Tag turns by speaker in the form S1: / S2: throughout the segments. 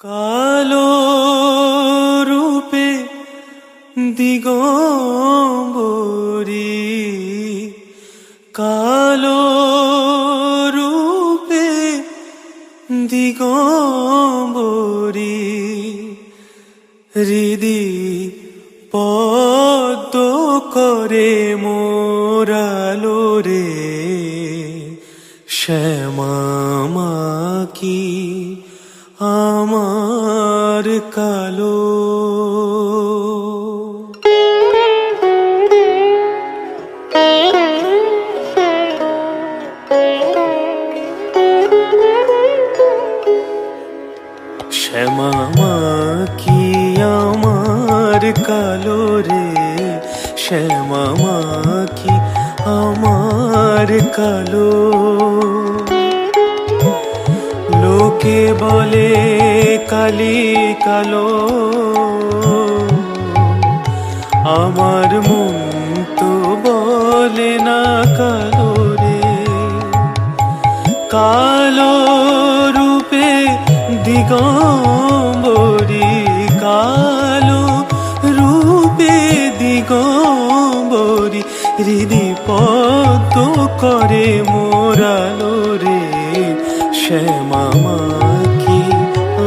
S1: কালো রূপে দিগম্বরী, কালো রূপে দিগম্বরী, হৃদি পদ্ম করে মোরালো রে শ্যামা মাকি আমার কালো। শ্যামা মাকি আমার কালো রে, শ্যামা মাকি আমার কালো। লোকে বলে কালি কালো, আমার মন তো বলে না কালো রে। কালো রূপে দিগম্বরী, কালো রূপে দিগম্বরী, হৃদি পদ্ম করে মোরালো রে শ্যামা মাকি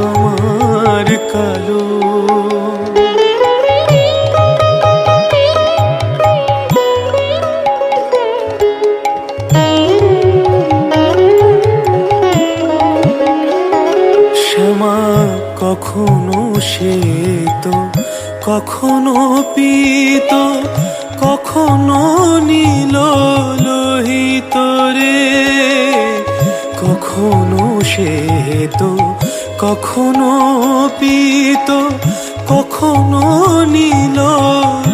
S1: আমার কালো। শ্যামা কখনো শ্বেত, কখনো পীত, কখনো নীল লোহিত রে। কখনো শ্বেত, কখনো পীত, কখনো নীল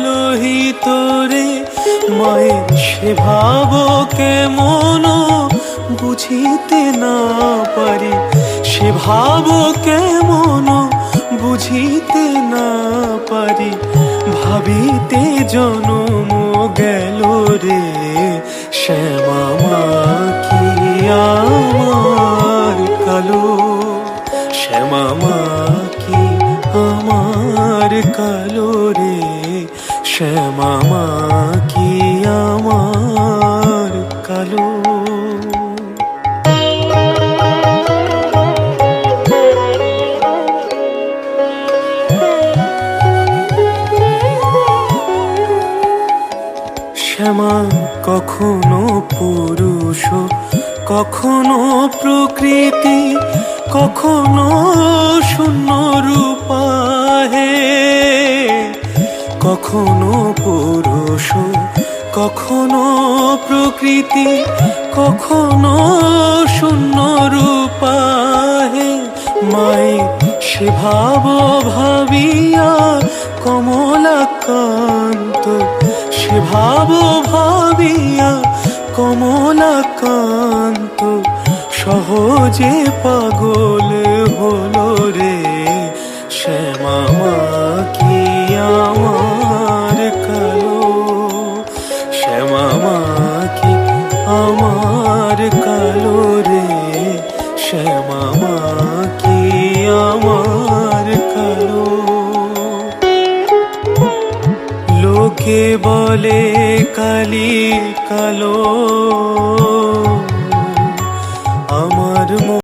S1: লোহিত রে। মায়ের সে ভাব কেমন বুঝিতে না পারি, সে ভাব কেমন বুঝিতে না পারি। ভাবিতে জনম গেল রে শ্যামা মাকি আমার কালো, শ্যামা মাকি আমার কালো রে, শ্যামা মাকি আমার কালো। শ্যামা কখনো পুরুষ, কখনো প্রকৃতি, কখনো শূন্য রূপা হে। কখনো পুরুষ, কখনো প্রকৃতি, কখনো শূন্য রূপা হে। মাই সে ভাব ভাবিয়া কমলাকান্ত, সে ভাব ভাবিয়া কমলাকান্ত, সহজে পাগল হলো রে শ্যামা মাকি আমার কালো, শ্যামা মাকি আমার কালো রে, শ্যামা মাকি আমার কালো। লোকে বলে কালি কালো, আমার